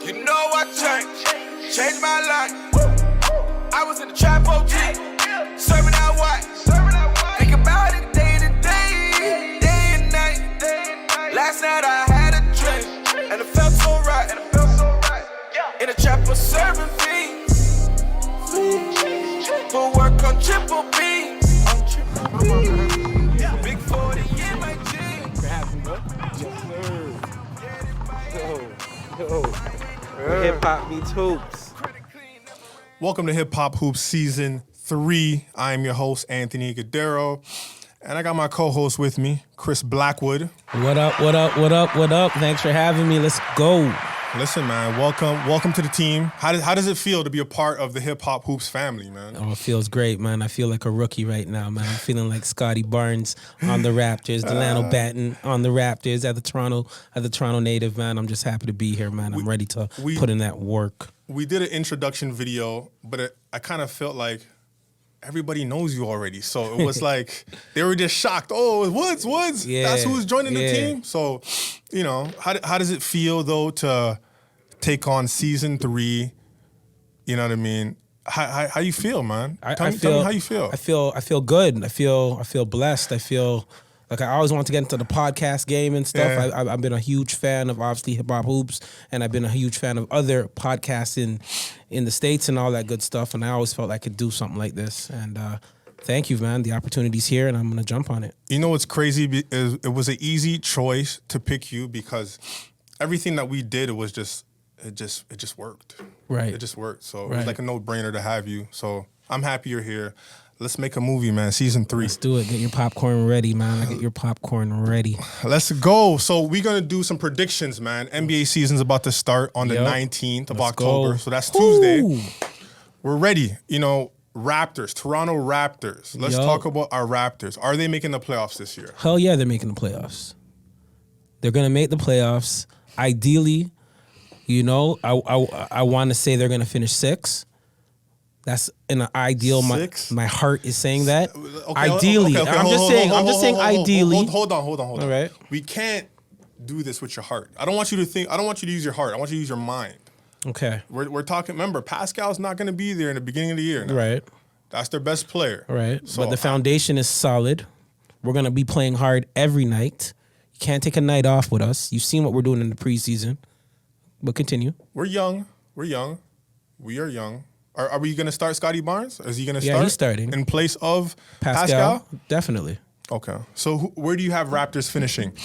You know I changed my life. I was in the trap OG, serving out white. Think about it day to day, day and night. Last night I had a drink, and it felt so right. In the trap was serving fiends. But work on triple B. Big 40 in my jeans. Hip Hop Meets Hoops. Welcome to Hip Hop Hoops Season 3. I'm your host, Anthony Ighodaro. And I got my co-host with me, Chris Blackwood. What up? Thanks for having me. Let's go. Listen, man, welcome to the team. How does it feel to be a part of the Hip Hop Hoops family, man? Oh, it feels great, man. I feel like a rookie right now, man. I'm feeling like Scotty Barnes on the Raptors, Delano Batten on the Raptors at the Toronto native, man. I'm just happy to be here, man. I'm ready to put in that work. We did an introduction video, but I kind of felt like everybody knows you already. So it was like they were just shocked. Oh, Woods. Yeah, that's who's joining the team. So, you know, how does it feel though to take on Season 3? You know what I mean? How you feel, man? Tell me how you feel. I feel good. I feel blessed. I feel like I always wanted to get into the podcast game and stuff. Yeah. I've been a huge fan of obviously Hip Hop Hoops, and I've been a huge fan of other podcasts in the States and all that good stuff. And I always felt I could do something like this. And thank you, man. The opportunity's here, and I'm gonna jump on it. You know what's crazy is it was an easy choice to pick you because everything that we did it just worked. Right. It just worked. So it was like a no-brainer to have you. So I'm happy you're here. Let's make a movie, man. Season 3. Let's do it. Get your popcorn ready, man. Get your popcorn ready. Let's go. So we're going to do some predictions, man. NBA season's about to start on the 19th of October. Go. So that's Tuesday. We're ready. You know, Raptors, Toronto Raptors. Let's talk about our Raptors. Are they making the playoffs this year? Hell yeah, they're making the playoffs. They're going to make the playoffs. Ideally, you know, I want to say they're going to finish 6. That's in an ideal. My heart is saying that. Okay, ideally, okay, I'm just saying ideally. Hold on. All right. We can't do this with your heart. I don't want you to think. I don't want you to use your heart. I want you to use your mind. Okay. We're talking. Remember, Pascal's not going to be there in the beginning of the year. Now. Right. That's their best player. Right. So but the foundation is solid. We're going to be playing hard every night. You can't take a night off with us. You've seen what we're doing in the preseason. But continue. We're young. We are young. Are we going to start Scotty Barnes? Is he going to start? Yeah, he's starting. In place of Pascal? Definitely. Okay. So where do you have Raptors finishing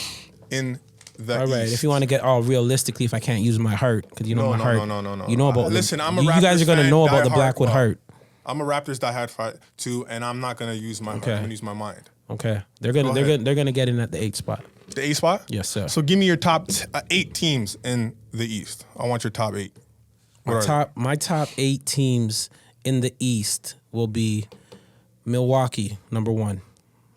in the All right. East? If you want to get all realistically, if I can't use my heart, because you know my heart. No. You know about listen, I'm a you Raptors guys are going to fan, know about the diehard. Blackwood heart. I'm a Raptors diehard fan too, and I'm not going to use my heart. I'm going to use my mind. Okay. They're gonna get in at the 8th spot. The 8th spot? Yes, sir. So give me your top 8 teams in the East. I want your top 8. My top 8 teams in the East will be Milwaukee, number 1.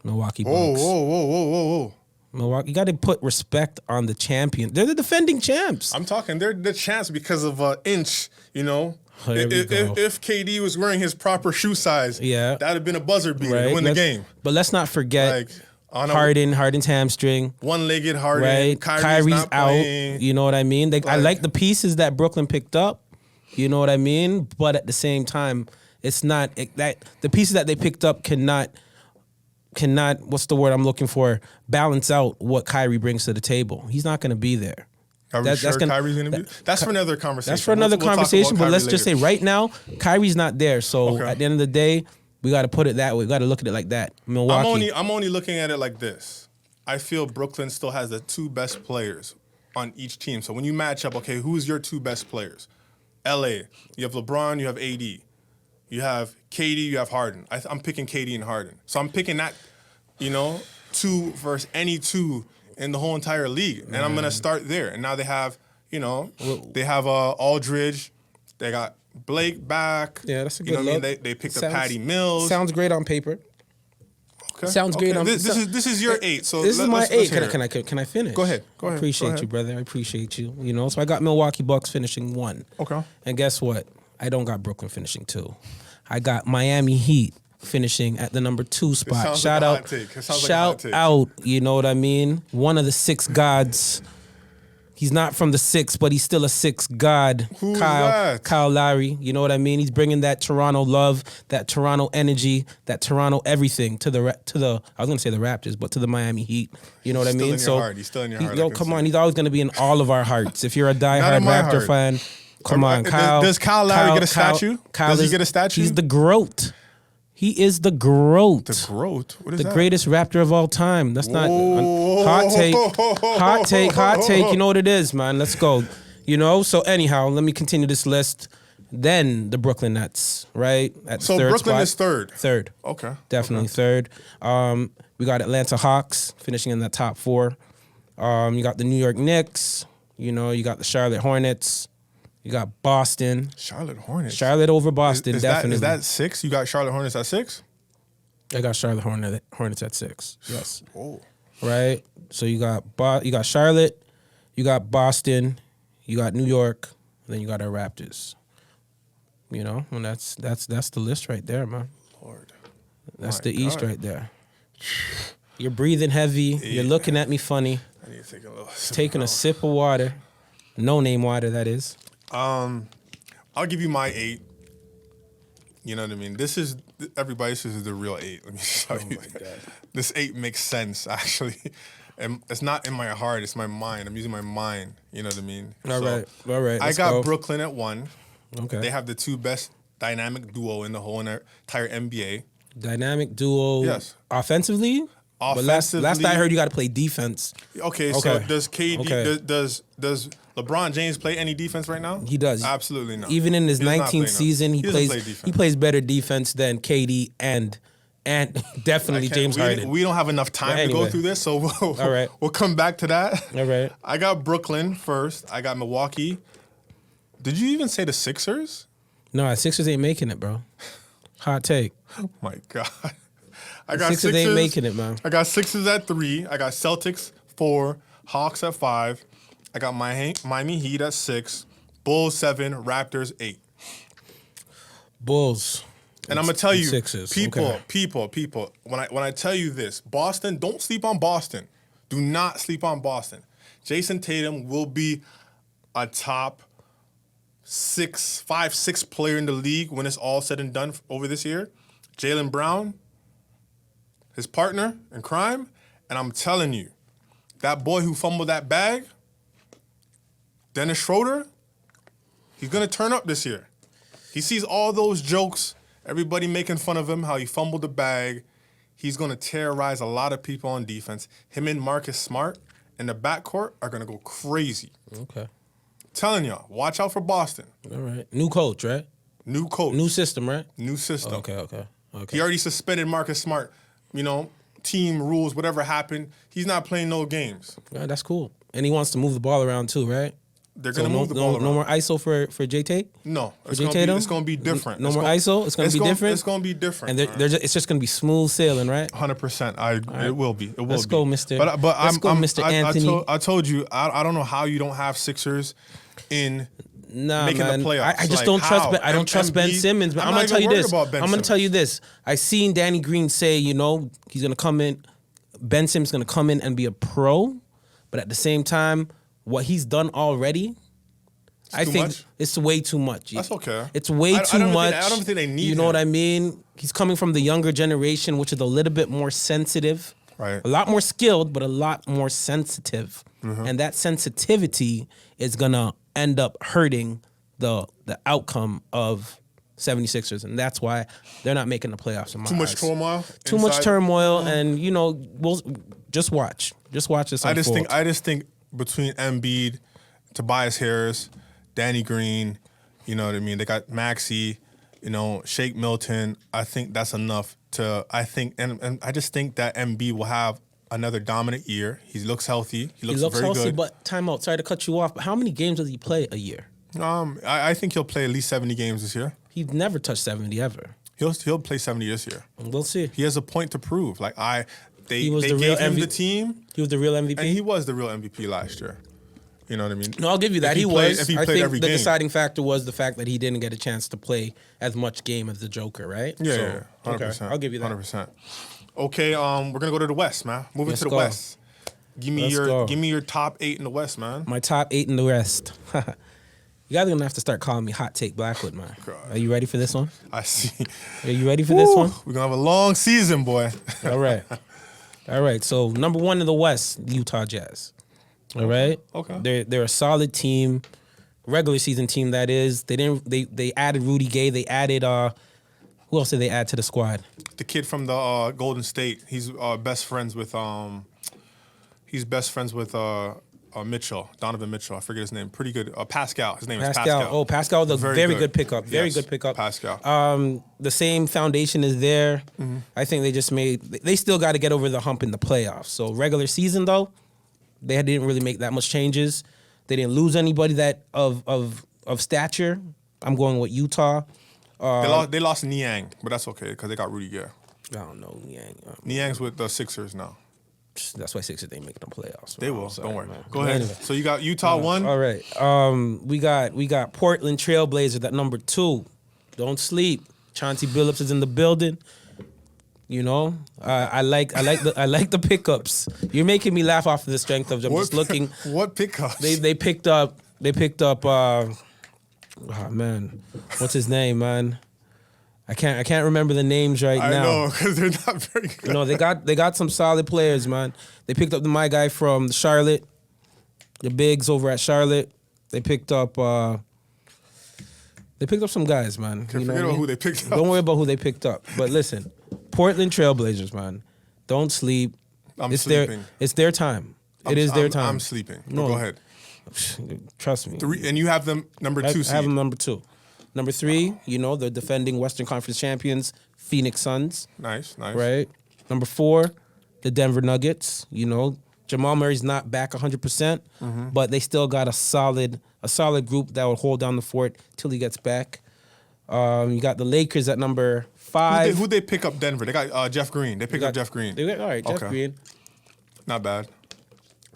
Milwaukee Bucks. Whoa. Milwaukee, you got to put respect on the champion. They're the defending champs. I'm talking, they're the champs because of an inch, you know. If KD was wearing his proper shoe size, that'd have been a buzzer beater to win the game. But let's not forget Harden's hamstring. One-legged Harden. Right. Kyrie's out. Playing. You know what I mean? I like the pieces that Brooklyn picked up. You know what I mean? But at the same time, it's not that the pieces that they picked up cannot what's the word I'm looking for? Balance out what Kyrie brings to the table. He's not going to be there. Are we sure Kyrie's going to be? That's for another conversation. That's for another conversation. But let's just say later. right now, Kyrie's not there. So at the end of the day, we got to put it that way. We got to look at it like that. Milwaukee. I'm only looking at it like this. I feel Brooklyn still has the 2 best players on each team. So when you match up, okay, who's your 2 best players? LA, you have LeBron, you have AD. You have KD, you have Harden. I'm picking KD and Harden. So I'm picking that, 2 versus any 2 in the whole entire league. And I'm going to start there. And now they have, they have Aldridge. They got Blake back. Yeah, that's a good look. look. They picked up Patty Mills. Sounds great on paper. Okay. Sounds great on This is your 8. So this is my 8. Can Can I finish? Go ahead. I appreciate you, brother. I appreciate you. So I got Milwaukee Bucks finishing 1. Okay. And guess what? I don't got Brooklyn finishing 2. I got Miami Heat finishing at the number 2 spot. Shout out, you know what I mean? One of the 6 gods. He's not from the 6, but he's still a 6 god. Who is that? Kyle Lowry. You know what I mean? He's bringing that Toronto love, that Toronto energy, that Toronto everything to the. I was gonna say the Raptors, but to the Miami Heat. You know what I mean? Still in your heart. He's still in your heart. Yo, come on. He's always gonna be in all of our hearts. If you're a diehard Raptor fan, come on, Kyle. Does Kyle Lowry get a statue? Does he get a statue? He's the GROAT. He is the GROAT. The GROAT? What is the that? greatest Raptor of all time. That's not hot take. Hot take. You know what it is, man. Let's go. You know. So anyhow, let me continue this list. Then the Brooklyn Nets, right? At So third Brooklyn spot. is third. Third. Okay. Definitely third. We got Atlanta Hawks finishing in the top 4. You got the New York Knicks. You know, you got the Charlotte Hornets. You got Boston. Charlotte Hornets. Charlotte over Boston, definitely. Is that 6? You got Charlotte Hornets at 6? I got Charlotte Hornets at 6. Yes. Oh. Right? So you got Charlotte, you got Boston, you got New York, and then you got our Raptors. You know, and that's the list right there, man. Lord. That's the East right there. You're breathing heavy. Yeah. You're looking at me funny. I need to take a little sip. Taking a sip of water. No name water, that is. I'll give you my 8. You know what I mean? This is the real 8. Let me show you. This 8 makes sense, actually. And it's not in my heart, it's my mind. I'm using my mind. You know what I mean? All right. I got Brooklyn at 1. Okay. They have the 2 best dynamic duo in the whole entire NBA. Dynamic duo. Yes. Offensively? But last I heard, you got to play defense. Okay, so does KD, does LeBron James play any defense right now? He does. Absolutely not. Even in his 19th season, he plays better defense than KD and definitely James Harden. We don't have enough time to go through this, so we'll come back to that. All right. I got Brooklyn first. I got Milwaukee. Did you even say the Sixers? No, Sixers ain't making it, bro. Hot take. Oh my God. I got Sixers ain't making it, man. I got Sixers at 3. I got Celtics 4. Hawks at 5. I got Miami Heat at 6. Bulls 7. Raptors 8. Bulls. And I'm gonna tell you, Sixers. people. When I tell you this, Boston, don't sleep on Boston. Do not sleep on Boston. Jason Tatum will be a top 5, 6 player in the league when it's all said and done over this year. Jaylen Brown, his partner in crime, and I'm telling you, that boy who fumbled that bag, Dennis Schroeder, he's gonna turn up this year. He sees all those jokes, everybody making fun of him, how he fumbled the bag. He's gonna terrorize a lot of people on defense. Him and Marcus Smart in the backcourt are gonna go crazy. Okay. Telling y'all, watch out for Boston. All right. New coach, right? New coach. New system, right? New system. Okay. He already suspended Marcus Smart. You know, team rules, whatever happened. He's not playing no games. Yeah, that's cool. And he wants to move the ball around too, right? They're going to move the ball around. No more ISO for J Tate? No. It's going to be different. No more ISO? It's going to be different? It's going to be different. And it's just going to be smooth sailing, right? 100%. It will be. Let's go, Mr. Mr. Anthony. I told you, I don't know how you don't have Sixers in making man. the playoffs. I just don't trust. I don't trust Ben Simmons. I'm gonna tell you this. I'm gonna tell you this. I seen Danny Green say, you know, he's gonna come in. Ben Simmons gonna come in and be a pro, but at the same time, what he's done already, I think it's way too much. That's okay. It's way too much. I don't think they need. You know what I mean? He's coming from the younger generation, which is a little bit more sensitive. Right. A lot more skilled, but a lot more sensitive. Mm-hmm. And that sensitivity is gonna end up hurting the outcome of 76ers, and that's why they're not making the playoffs. In my Too much eyes. turmoil. Too much turmoil, and you know, we'll just watch this. I just think between Embiid, Tobias Harris, Danny Green, you know what I mean. They got Maxey, you know, Shake Milton. I think that's enough to. I think, and I just think that Embiid will have another dominant year. He looks healthy. He looks very healthy, good. But timeout. Sorry to cut you off, but how many games does he play a year? I think he'll play at least 70 games this year. He's never touched 70 ever. He'll play 70 this year. We'll see. He has a point to prove. Like they gave him the team. He was the real MVP. And he was the real MVP last year. You know what I mean? No, I'll give you that. He was. I think the deciding factor was the fact that he didn't get a chance to play as much game as the Joker, right? Yeah, 100%. Okay, I'll give you that. 100%. Okay, we're gonna go to the West, man. Moving to the West. Give me your top 8 in the West, man. My top 8 in the West. You guys are gonna have to start calling me Hot Take Blackwood, man. God. Are you ready for this one? I see. Are you ready for this one? We're gonna have a long season, boy. All right. So number 1 in the West, Utah Jazz. All right. Okay. They're a solid team, regular season team. That is. They added Rudy Gay. They added who else did they add to the squad? The kid from the Golden State. He's best friends with Mitchell, Donovan Mitchell. I forget his name. Pretty good. Pascal. His name is Pascal. Oh, Pascal, the very good pickup. Very good pickup. Pascal. The same foundation is there. Mm-hmm. I think they still got to get over the hump in the playoffs. So regular season though, they didn't really make that much changes. They didn't lose anybody that of stature. I'm going with Utah. They lost Niang, but that's okay because they got Rudy Gay. I don't know Niang. Niang's with the Sixers now. That's why Sixers ain't making the playoffs. They will. Sorry, don't worry. Man. Go ahead. Anyway. So you got Utah 1. All right. We got Portland Trailblazers at number 2. Don't sleep. Chauncey Billups is in the building. You know, I like the pickups. You're making me laugh off of the strength of. I'm just looking. What pickups? They picked up. Oh man, what's his name, man? I can't remember the names now. I know because they're not very good. You know, they got some solid players, man. They picked up my guy from Charlotte, the bigs over at Charlotte. They picked up some guys, man. Forget about who they picked up. Don't worry about who they picked up. But listen, Portland Trailblazers, man. Don't sleep. I'm sleeping. It's their time. It is their time. I'm sleeping. No, go ahead. Trust me. 3, and you have them number 2 seed. I have them number 2. Number 3, you know, the defending Western Conference champions, Phoenix Suns. Nice. Right? Number 4, the Denver Nuggets. You know, Jamal Murray's not back 100%, but they still got a solid group that will hold down the fort till he gets back. You got the Lakers at number 5. Who'd they pick up Denver? They got Jeff Green. They picked up Jeff Green. All right, Jeff Green. Not bad.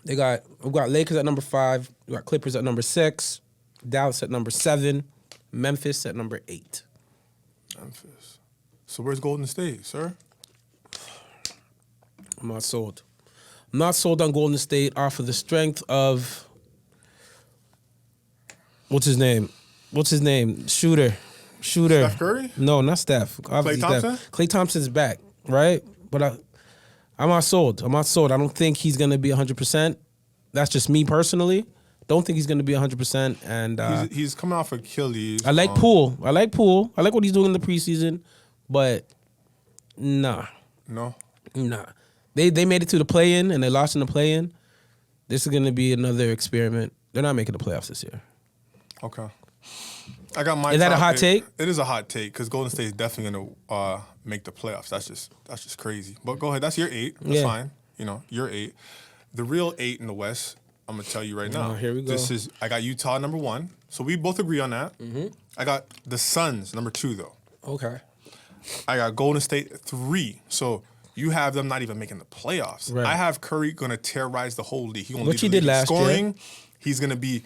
We've got Lakers at number 5. We got Clippers at number 6. Dallas at number 7. Memphis at number 8. Memphis. So where's Golden State, sir? I'm not sold. I'm not sold on Golden State off of the strength of what's his name? Shooter. Steph Curry? No, not Steph. Klay Thompson? Klay Thompson's back, right? But I'm not sold. I don't think he's gonna be 100%. That's just me personally. Don't think he's going to be 100%. And he's coming off Achilles. I like Poole. I like what he's doing in the preseason, but nah. No? Nah. They made it to the play-in, and they lost in the play-in. This is going to be another experiment. They're not making the playoffs this year. Okay. I got my. Is that a hot take? It is a hot take because Golden State is definitely going to make the playoffs. That's just crazy. But go ahead. That's your 8. That's fine. You know, your 8. The real 8 in the West, I'm gonna tell you right now. Here we go. I got Utah number 1, so we both agree on that. Mm-hmm. I got the Suns number 2 though. Okay. I got Golden State 3, so you have them not even making the playoffs. Right. I have Curry gonna terrorize the whole league. Which he did last scoring. year. He's gonna be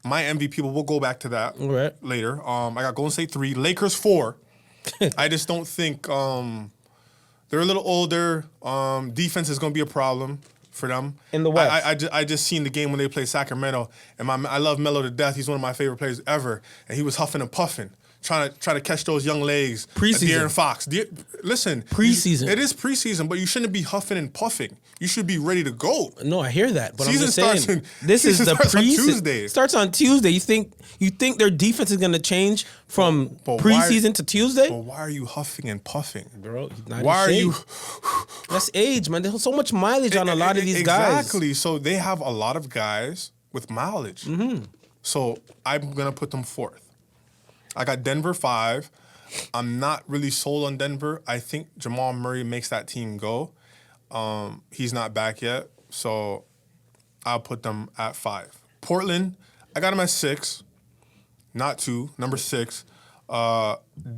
my MVP. But we'll go back to that later. I got Golden State 3, Lakers 4. I just don't think they're a little older. Defense is gonna be a problem for them. In the West. I just seen the game when they played Sacramento, and I love Melo to death. He's one of my favorite players ever, and he was huffing and puffing, trying to catch those young legs. Preseason. De'Aaron Fox. Listen. Preseason. It is preseason, but you shouldn't be huffing and puffing. You should be ready to go. No, I hear that, but Season I'm just saying this is the starts on preseason. Tuesday. Starts on Tuesday. You think their defense is going to change from preseason to Tuesday? But why are you huffing and puffing, bro? Why are you? That's age, man. There's so much mileage on a lot of these guys. Exactly. So they have a lot of guys with mileage. Mm-hmm. So I'm gonna put them 4th. I got Denver 5. I'm not really sold on Denver. I think Jamal Murray makes that team go. He's not back yet, so I'll put them at 5. Portland, I got him at 6, not 2, number 6.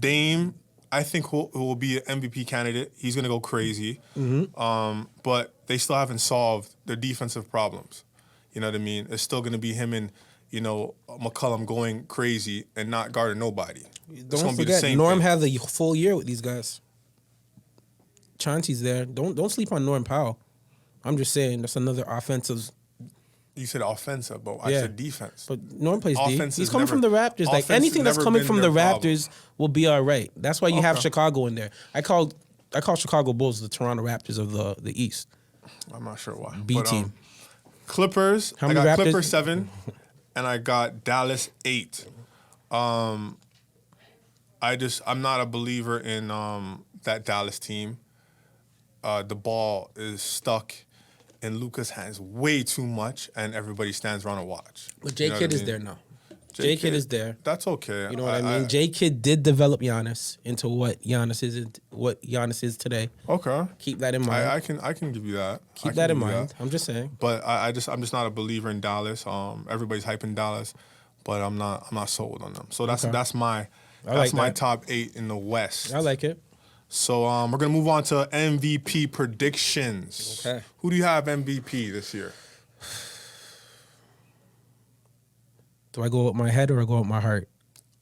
Dame, I think who will be an MVP candidate. He's gonna go crazy, but they still haven't solved their defensive problems. You know what I mean? It's still gonna be him and McCollum going crazy and not guarding nobody. Don't forget, Norm had the full year with these guys. Chauncey's there. Don't sleep on Norm Powell. I'm just saying that's another offensive. You said offensive, but I Yeah. said defense. But Norman plays D. Offense He's is coming never- from the Raptors. Like offense anything has that's never coming been from the their problem. Raptors will be all right. That's why you have Okay. Chicago in there. I call Chicago Bulls the Toronto Raptors of the East. I'm not sure why. B team. Clippers. How I many got Raptors? Clippers 7, and I got Dallas 8. I'm not a believer in that Dallas team. The ball is stuck in Luka's hands way too much, and everybody stands around and watch. But You J know Kid what I is mean? there now. J Kid is there. That's okay. You know what I mean? J Kid did develop Giannis into what Giannis is today. Okay. Keep that in mind. I can give you that. I Keep can that in give you mind. that. I'm just saying. But I'm just not a believer in Dallas. Everybody's hyping Dallas, but I'm not sold on them. So that's my like that. top 8 in the West. I like it. So we're gonna move on to MVP predictions. Okay. Who do you have MVP this year? Do I go with my head or I go with my heart?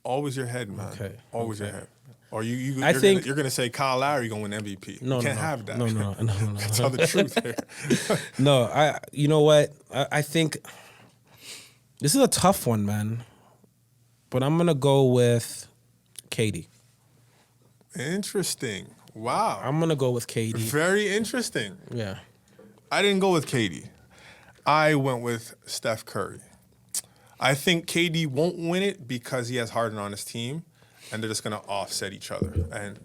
Always your head, man. Okay. Always your head. Or I think- you're gonna say Kyle Lowry gonna win MVP. No, you can't no, have that. No. Tell the truth here. No, you know what? I think this is a tough one, man. But I'm gonna go with Katie. Interesting. Wow. I'm gonna go with Katie. Very interesting. Yeah. I didn't go with KD. I went with Steph Curry. I think KD won't win it because he has Harden on his team, and they're just going to offset each other. And,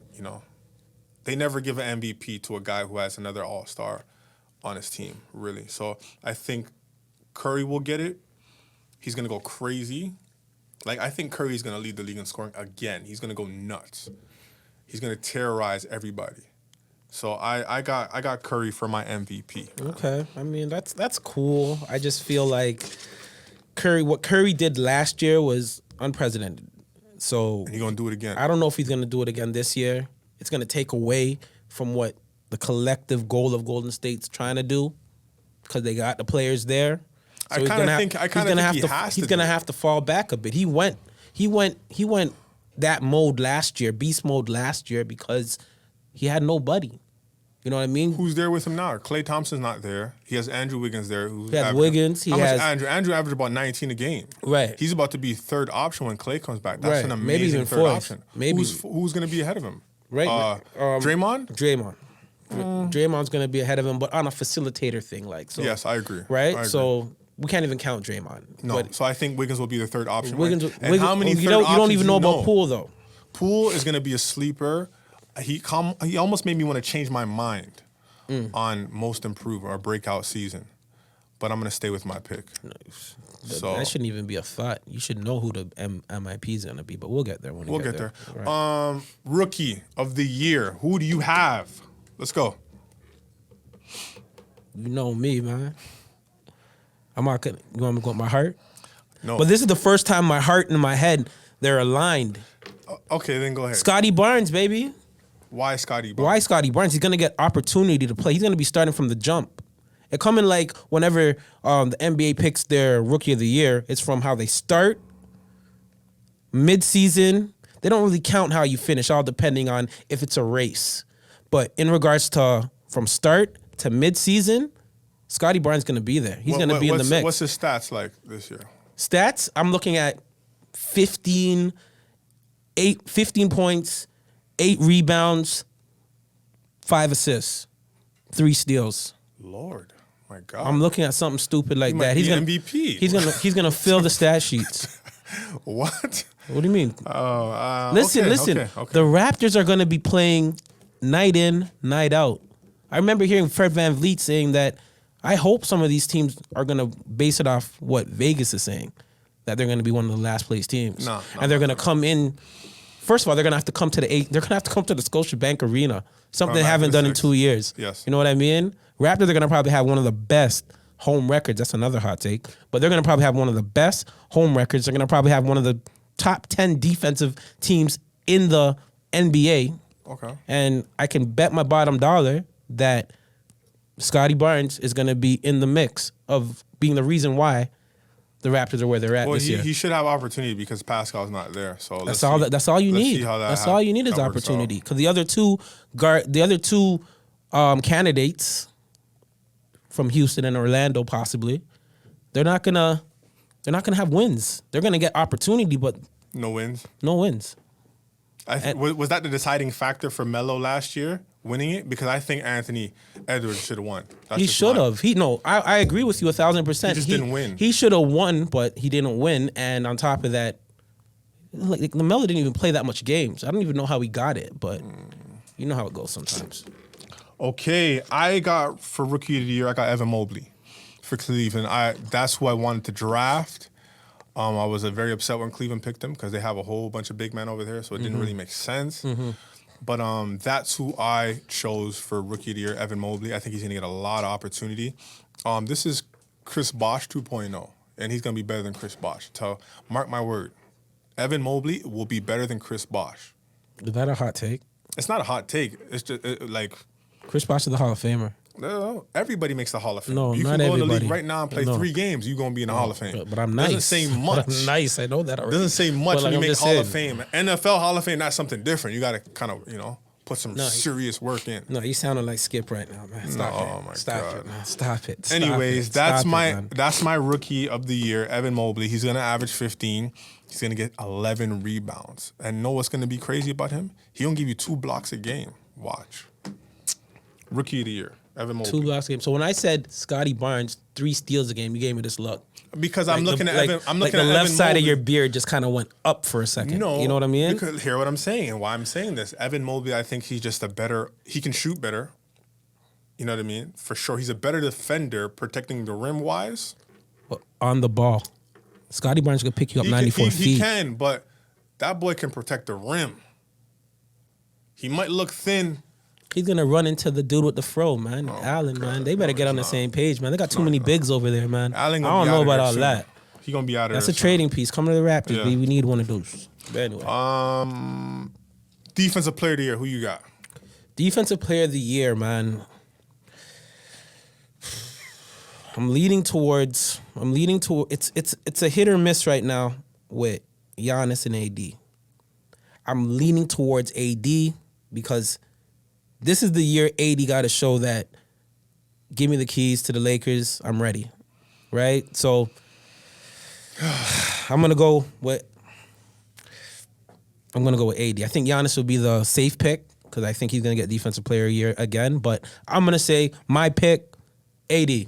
they never give an MVP to a guy who has another all-star on his team, really. So I think Curry will get it. He's going to go crazy. I think Curry's going to lead the league in scoring again. He's going to go nuts. He's going to terrorize everybody. So I got Curry for my MVP. Okay. I mean, that's cool. I just feel like what Curry did last year was unprecedented. So And he's going to do it again. I don't know if he's going to do it again this year. It's going to take away from what the collective goal of Golden State's trying to do because they got the players there. So I kinda think he has he's to going to do it. have to fall back a bit. He went that mode last year, beast mode last year because he had nobody. You know what I mean? Who's there with him now? Klay Thompson's not there. He has Andrew Wiggins there. He has Wiggins. How much Andrew? Andrew averaged about 19 a game. Right. He's about to be third option when Klay comes back. That's Right. an amazing Maybe even third fourth. option. Maybe. Who's going to be ahead of him? Right. Draymond? Draymond's going to be ahead of him, but on a facilitator thing, so. Yes, I agree. Right. I agree. So we can't even count Draymond. No. But So I think Wiggins will be the third option. Wiggins. And how many you third don't options even know about Poole though. Poole is going to be a sleeper. He almost made me want to change my mind on most improved or breakout season, but I'm going to stay with my pick. So That shouldn't even be a thought. You should know who the MIP is going to be, but we'll get there when we'll we get there. Right. Rookie of the year. Who do you have? Let's go. You know me, man. I'm not gonna. You want me to go with my heart? No. But this is the first time my heart and my head they're aligned. Okay, then go ahead. Scotty Barnes, baby. Why Scotty Barnes? Why Scotty Barnes? He's gonna get opportunity to play. He's gonna be starting from the jump. It coming like whenever the NBA picks their rookie of the year, it's from how they start, mid-season. They don't really count how you finish, all depending on if it's a race. But in regards to from start to mid-season, Scotty Barnes gonna be there. He's gonna be in the mix. What's his stats like this year? Stats, I'm looking at 15 points, 8 rebounds, 5 assists, 3 steals. Lord, my God. I'm looking at something stupid like He might that. be MVP. He's gonna fill the stat sheets. What? What do you mean? Listen. Okay. The Raptors are gonna be playing night in, night out. I remember hearing Fred VanVleet saying that I hope some of these teams are gonna base it off what Vegas is saying, that they're gonna be one of the last place teams, and they're gonna come in. First of all, they're gonna have to come to They're gonna have to come to the Scotiabank Arena, something they haven't done in 2 years. Yes. You know what I mean? Raptors are gonna probably have one of the best home records. That's another hot take, but they're gonna probably have one of the best home records. They're gonna probably have one of the top 10 defensive teams in the NBA. Okay. And I can bet my bottom dollar that Scotty Barnes is going to be in the mix of being the reason why the Raptors are where they're at this year. He should have opportunity because Pascal's not there. So That's all you need. That's all you need is opportunity. Because the other two candidates from Houston and Orlando, possibly. They're not gonna have wins. They're gonna get opportunity, but No wins. no wins. Was that the deciding factor for Melo last year, winning it? Because I think Anthony Edwards should have won. That's He just should mine. have. I agree with you 1,000%. He just didn't win. He should have won, but he didn't win. And on top of that, like LaMelo didn't even play that much games. I don't even know how he got it, but you know how it goes sometimes. Okay, I got for Rookie of the Year, I got Evan Mobley for Cleveland. That's who I wanted to draft. I was very upset when Cleveland picked him because they have a whole bunch of big men over there, so it didn't really make sense. But that's who I chose for Rookie of the Year, Evan Mobley. I think he's going to get a lot of opportunity. This is Chris Bosh 2.0, and he's going to be better than Chris Bosh. So mark my word, Evan Mobley will be better than Chris Bosh. Is that a hot take? It's not a hot take. It's just like Chris Bosh is the Hall of Famer. no, everybody makes the Hall of Fame. No, you not can go to the everybody. league right now and play 3 games. You're going to be in the Hall of Fame. But I'm nice. Doesn't say much. But I'm nice. I know that already. Doesn't say much But, when you I'm make just Hall of saying. Fame. NFL Hall of Fame, that's something different. You got to kind of, put some serious work in. No, you sounding like Skip right now, man. Stop it. Oh, my Stop God. it, man. Stop it. Stop Anyways, it. that's Stop it, man. that's my Rookie of the Year, Evan Mobley. He's going to average 15. He's going to get 11 rebounds. And know what's going to be crazy about him? He don't give you 2 blocks a game. Watch. Rookie of the Year, Evan Mobley. 2 blocks a game. So when I said Scotty Barnes 3 steals a game, you gave me this look. Because I'm looking at Evan. I'm looking the at left Evan side Mobley. of your beard just kind of went up for a second. No, you know what I mean? Because hear what I'm saying and why I'm saying this. Evan Mobley, I think he's just he can shoot better. You know what I mean? For sure. He's a better defender, protecting the rim wise. On the ball, Scotty Barnes could pick you up 94 feet. He can, but that boy can protect the rim. He might look thin. He's gonna run into the dude with the fro, man. Allen, man. They better get on the same page, man. They got too many bigs over there, man. Allen I gonna don't be know out of about there all soon. that. He gonna be out of That's there a trading piece. Come to the Raptors, Yeah. B. We need one of those. But anyway. Defensive Player of the Year. Who you got? Defensive Player of the Year, man. I'm leaning towards it's a hit or miss right now with Giannis and AD. I'm leaning towards AD because this is the year AD got to show that give me the keys to the Lakers, I'm ready. Right? So I'm going to go with AD. I think Giannis will be the safe pick because I think he's going to get Defensive Player of the Year again, but I'm going to say my pick AD.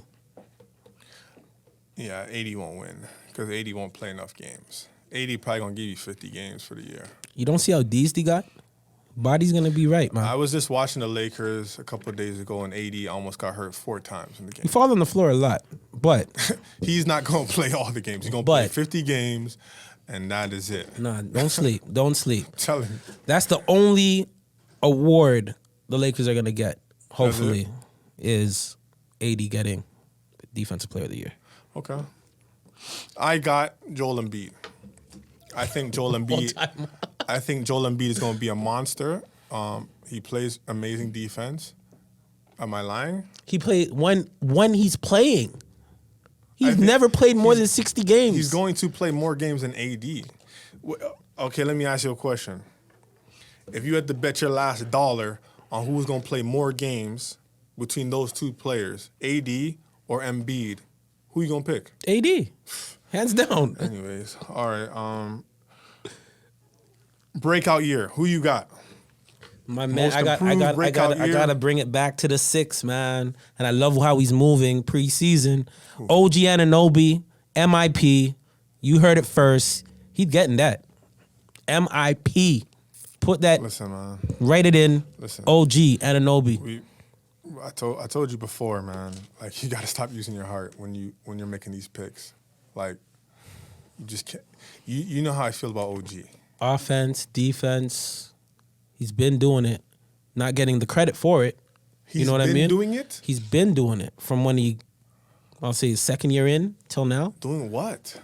Yeah, 80 won't win because 80 won't play enough games. 80 probably gonna give you 50 games for the year. You don't see how Deasy got? Body's gonna be right, man. I was just watching the Lakers a couple of days ago, and 80 almost got hurt 4 times in the He game. falls on the floor a lot, but He's not gonna play all the games. He's gonna play 50 games, and that is it. nah, don't sleep. Don't sleep. Tell him. That's the only award the Lakers are gonna get, hopefully, is AD getting Defensive Player of the Year. Okay. I got Joel Embiid. I think Joel Embiid. I think Joel Embiid is going to be a monster. He plays amazing defense. Am I lying? He played when he's playing. He's never played more than 60 games. He's going to play more games than AD. Okay, let me ask you a question. If you had to bet your last dollar on who was going to play more games between those 2 players, AD or Embiid, who you going to pick? AD, hands down. Anyways, all right. Breakout year. Who you got? My man, Most I improved breakout year. gotta bring it back to the 6, man. And I love how he's moving preseason. OG Anunoby, MIP. You heard it first. He's getting that. MIP. Put that. Listen, man. Write it in. Listen. OG Anunoby. I told you before, man. Like, you got to stop using your heart when you're making these picks. Like, you just can't. You know how I feel about OG. Offense, defense. He's been doing it. Not getting the credit for it. You know what I mean? He's been doing it? He's been doing it from when I'll say his second year in till now. Doing what?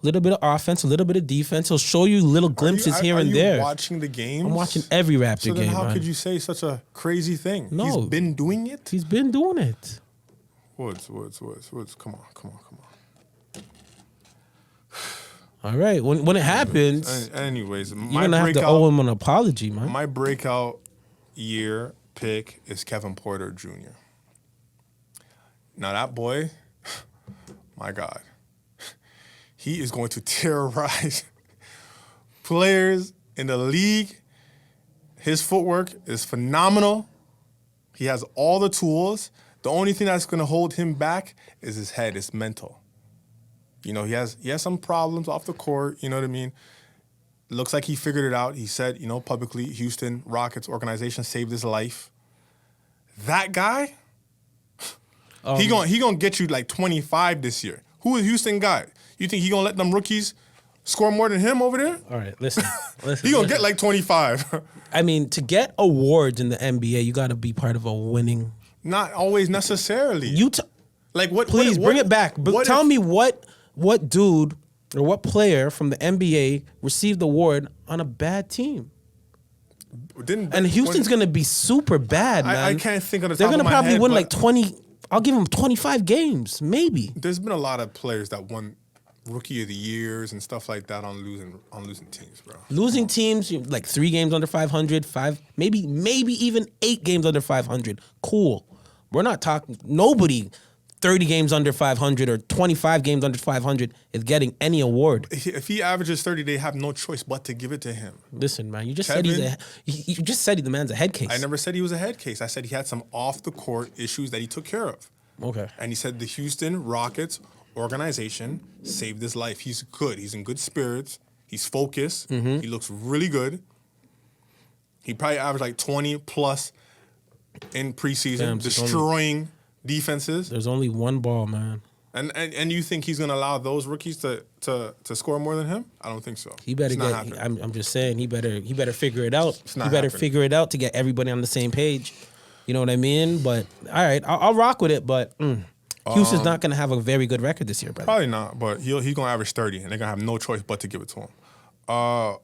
A little bit of offense, a little bit of defense. He'll show you little glimpses here and there. Are you watching the games? I'm watching every Raptor So then game, how man. could you say such a crazy thing? No. He's been doing it? He's been doing it. Woods. Come on. All right. When it happens, Anyways, you're going to have to owe him an apology, man. My breakout year pick is Kevin Porter Jr. Now that boy, my God, he is going to terrorize players in the league. His footwork is phenomenal. He has all the tools. The only thing that's going to hold him back is his head. It's mental. You know, he has some problems off the court. You know what I mean? Looks like he figured it out. He said, you know, publicly, Houston Rockets organization saved his life. That guy, he gonna get you like 25 this year. Who is Houston got? You think he gonna let them rookies score more than him over there? All right, listen. He gonna get like 25. I mean, to get awards in the NBA, you got to be part of a winning. Not always necessarily. Like what? Please bring it back. But tell me what dude or what player from the NBA received the award on a bad team. And Houston's going to be super bad, man. I can't think of the They're top of my probably head, win like 20. I'll give them 25 games, maybe. There's been a lot of players that won Rookie of the Years and stuff like that on losing teams, bro. Losing teams, like 3 games under 500, 5, maybe even 8 games under 500. Cool. We're not talking, nobody 30 games under 500 or 25 games under 500 is getting any award. If he averages 30, they have no choice but to give it to him. Listen, man, you just said the man's a head case. I never said he was a head case. I said he had some off-the-court issues that he took care of. Okay. And he said the Houston Rockets organization saved his life. He's good. He's in good spirits. He's focused. Mm-hmm. He looks really good. He probably averaged like 20 plus in preseason, destroying defenses. There's only one ball, man. And you think he's gonna allow those rookies to score more than him? I don't think so. He better I'm just saying he better figure it out. He better figure it out to get everybody on the same page. You know what I mean? But all right, I'll rock with it. But Houston's not gonna have a very good record this year, brother. Probably not. But he's gonna average 30, and they're gonna have no choice but to give it to him.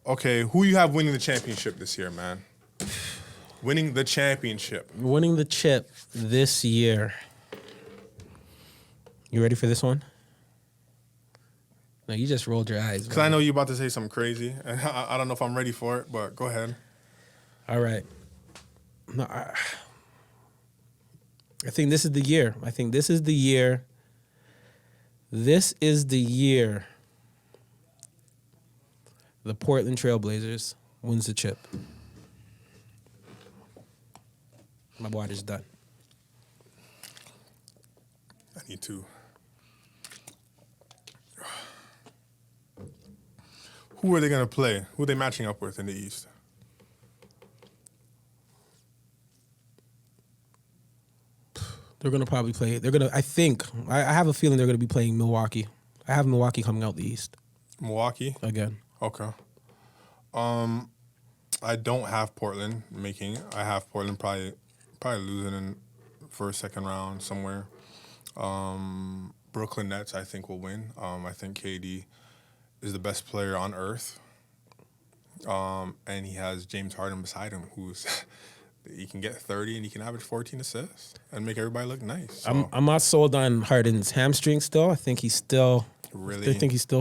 Okay, who you have winning the championship this year, man? Winning the championship. Winning the chip this year. You ready for this one? No, you just rolled your eyes. Because I know you're about to say something crazy. And I don't know if I'm ready for it, but go ahead. All right. No, I think this is the year. This is the year the Portland Trailblazers wins the chip. My water's done. I need to. Who are they going to play? Who are they matching up with in the East? They're going to probably play. I have a feeling they're going to be playing Milwaukee. I have Milwaukee coming out the East. Milwaukee? Again. Okay. I don't have Portland making it. I have Portland probably losing in first, second round somewhere. Brooklyn Nets, I think, will win. I think KD is the best player on earth. And he has James Harden beside him, who's he can get 30 and he can average 14 assists and make everybody look nice. So. I'm not sold on Harden's hamstring still. I think he's still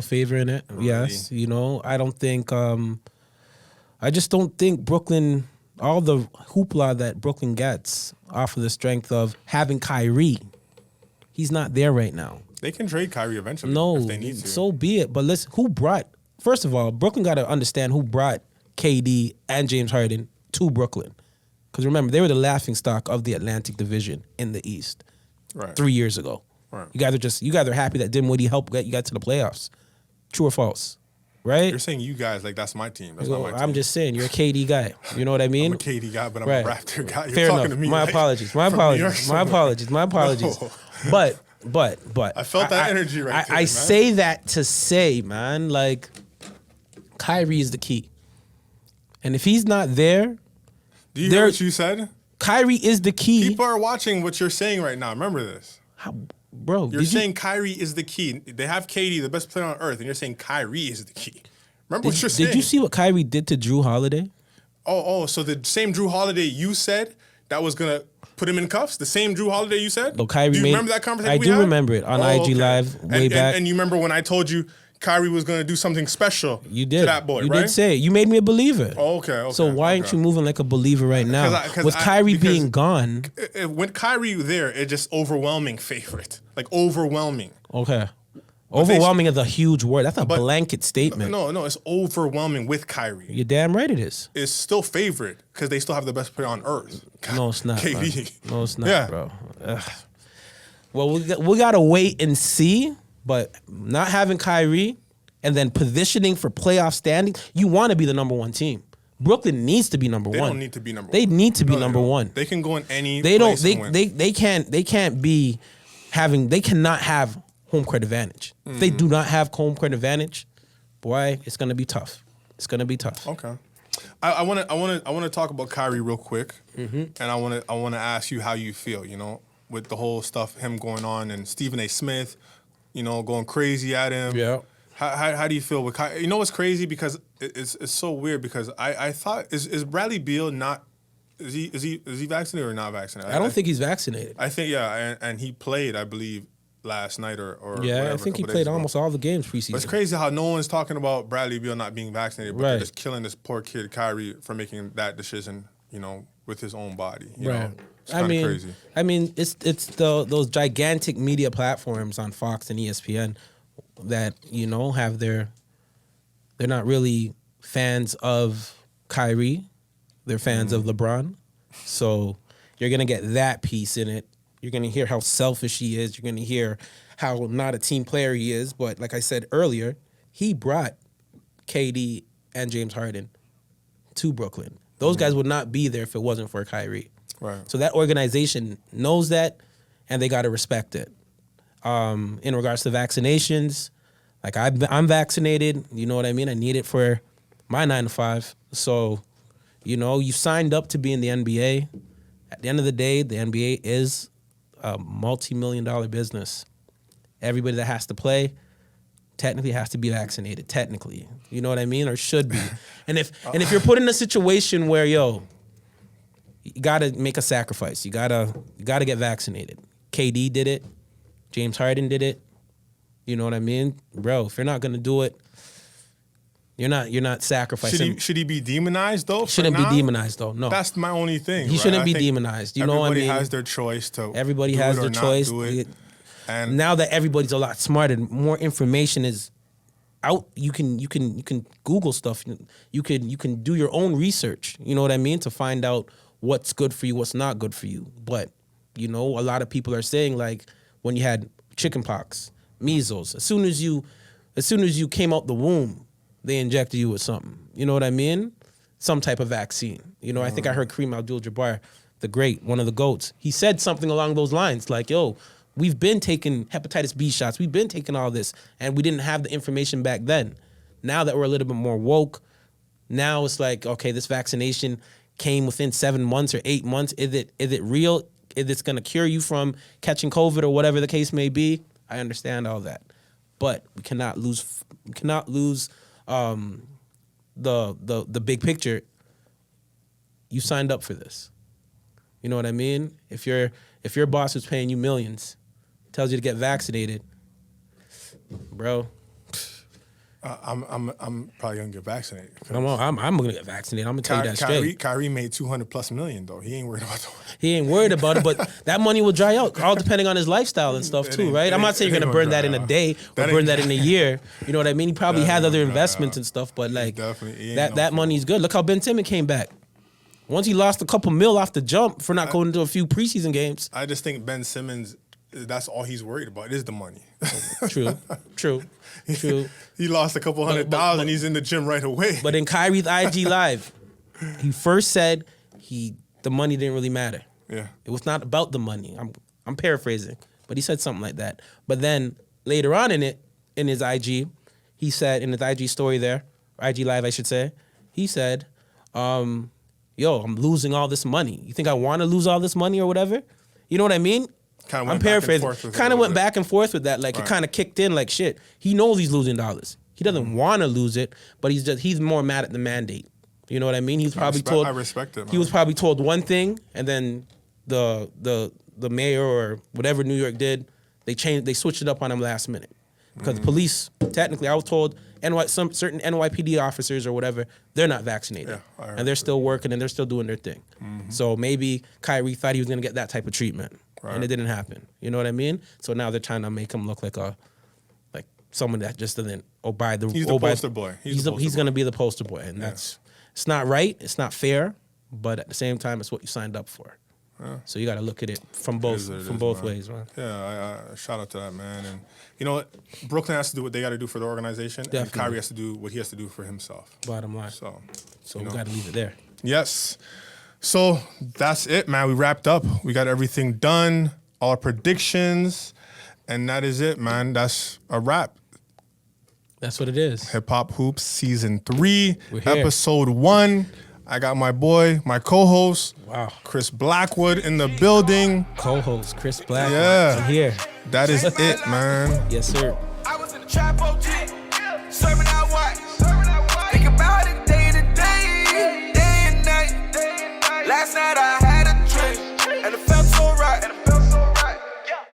favoring it. Really? Yes. You know, I don't think I just don't think Brooklyn, all the hoopla that Brooklyn gets off of the strength of having Kyrie, he's not there right now. They can trade Kyrie eventually if they need to. So be it. But listen, first of all, Brooklyn got to understand who brought KD and James Harden to Brooklyn. Because remember, they were the laughingstock of the Atlantic Division in the East 3 years ago. Right. You guys are happy that Dinwiddie helped get you guys to the playoffs. True or false? Right? You're saying you guys like that's my team. That's not my team. I'm just saying you're a KD guy. You know what I mean? I'm a KD guy, but I'm a Raptor guy. You're Fair talking enough. to me. My right? apologies. My apologies. No. But I felt that energy right there, I man. say that to say, man, like Kyrie is the key. And if he's not there, do you hear what you said? Kyrie is the key. People are watching what you're saying right now. Remember this. Bro, you're saying Kyrie is the key. They have KD, the best player on earth, and you're saying Kyrie is the key. Remember what you're saying. Did you see what Kyrie did to Drew Holiday? So the same Drew Holiday you said that was going to put him in cuffs? The same Drew Holiday you said? Kyrie do you remember that conversation I do remember it on IG Live way back. And you remember when I told you Kyrie was going to do something special You did. to that boy, you right? did say it. You made me a believer. Oh, okay. So why aren't you moving like a believer right now? 'Cause With Kyrie because being gone. When Kyrie there, it's just overwhelming favorite. Like overwhelming. Okay. Overwhelming is a huge word. That's a blanket statement. No, it's overwhelming with Kyrie. You're damn right it is. It's still favorite because they still have the best player on earth. No, it's not. KD. Bro. No, it's not, Yeah. bro. Ugh. Well, we got to wait and see, but not having Kyrie and then positioning for playoff standing, you want to be the number one team. Brooklyn needs to be number one. They don't need to be number one. They need to be No, they number don't. one. They can go in any They don't. place and win. They can't be having. They cannot have home court advantage. If they do not have home court advantage, boy, it's gonna be tough. It's gonna be tough. Okay. I want to talk about Kyrie real quick, and I want to ask you how you feel. You know, with the whole stuff him going on and Stephen A. Smith, you know, going crazy at him. Yeah. How do you feel with Kyrie? You know what's crazy because it's so weird because I thought is Bradley Beal not is he vaccinated or not vaccinated? I don't think he's vaccinated. I think and he played I believe last night or Yeah, whatever, I think he a couple days played ago. almost all the games preseason. But it's crazy how no one's talking about Bradley Beal not being vaccinated, but they're Right. just killing this poor kid Kyrie for making that decision, you know, with his own body. You know? It's I kinda mean, crazy. it's those gigantic media platforms on Fox and ESPN that have they're not really fans of Kyrie, they're fans of LeBron, so you're gonna get that piece in it. You're gonna hear how selfish he is. You're gonna hear how not a team player he is. But like I said earlier, he brought KD and James Harden to Brooklyn. Those guys would not be there if it wasn't for Kyrie. Right. So that organization knows that, and they got to respect it. In regards to vaccinations, like I'm vaccinated. You know what I mean? I need it for my 9 to 5. So, you signed up to be in the NBA. At the end of the day, the NBA is a multi-million-dollar business. Everybody that has to play technically has to be vaccinated. Technically, you know what I mean, or should be. And if you're put in a situation where you gotta make a sacrifice, you gotta get vaccinated. KD did it. James Harden did it. You know what I mean, bro? If you're not gonna do it, you're not sacrificing. Should he be demonized though? Shouldn't be demonized though. No, That's my only thing. he right? shouldn't I be think demonized. You know what I mean? Everybody has their choice to. Everybody do has it or their not choice. do it. And Now that everybody's a lot smarter, more information is out. You can Google stuff. You can do your own research. You know what I mean, to find out what's good for you, what's not good for you. But a lot of people are saying, like, when you had chickenpox, measles, as soon as you came out the womb, they injected you with something. You know what I mean? Some type of vaccine. I think I heard Kareem Abdul-Jabbar, the great, one of the GOATs, he said something along those lines, like, yo, we've been taking hepatitis B shots, we've been taking all this, and we didn't have the information back then. Now that we're a little bit more woke, now it's like, okay, this vaccination came within 7 months or 8 months. Is it real? Is it going to cure you from catching COVID or whatever the case may be? I understand all that, but we cannot lose. The big picture. You signed up for this. You know what I mean? If your boss is paying you millions, tells you to get vaccinated, bro. I'm probably gonna get vaccinated. I'm gonna get vaccinated. I'm gonna tell you that straight. Kyrie made $200+ million though. He ain't worried about that. He ain't worried about it, but that money will dry out, all depending on his lifestyle and stuff too, right? I'm not saying you're gonna burn that in a day or burn that in a year. You know what I mean? He probably has other investments and stuff, but like that money's good. Look how Ben Simmons came back. Once he lost a couple mil off the jump for not going into a few preseason games. I just think Ben Simmons, that's all he's worried about is the money. True. He lost a couple $100,000. He's in the gym right away. But in Kyrie's IG Live, he first said the money didn't really matter. Yeah. It was not about the money. I'm paraphrasing, but he said something like that. But then later on in his IG, he said, in his IG story there, IG Live I should say, he said, yo, I'm losing all this money. You think I want to lose all this money or whatever? You know what I mean? I'm paraphrasing. Kind of went back and forth with that. Like, It kind of kicked in like shit. He knows he's losing dollars. He doesn't want to lose it, but he's more mad at the mandate. You know what I mean? He's probably told. I respect it. Man. He was probably told one thing, and then the mayor or whatever New York did, they switched it up on him last minute. Because the police, technically, I was told some certain NYPD officers or whatever, they're not vaccinated. Yeah, I heard and they're still working and they're still doing their thing. So maybe Kyrie thought he was going to get that type of treatment. And it didn't happen. You know what I mean? So now they're trying to make him look like someone that just doesn't obey the He's the poster boy. He's going to be the poster boy. And it's not right. It's not fair. But at the same time, it's what you signed up for. So you got to look at it from both ways, man. Yeah, I shout out to that, man. And you know what? Brooklyn has to do what they got to do for the organization, and Definitely. Kyrie has to do what he has to do for himself. Bottom line. So we got to leave it there. yes. So that's it, man. We wrapped up. We got everything done, all our predictions, and that is it, man. That's a wrap. That's what it is. Hip Hop Hoops Season 3, We're here. Episode 1. I got my boy, my co-host, Wow. Chris Blackwood in the building. Co-host Chris Blackwood. Yeah. I'm here. That is it, man. Yes, sir. I was in the trap OG, serving out white. Think about it day to day, day and night. Last night I had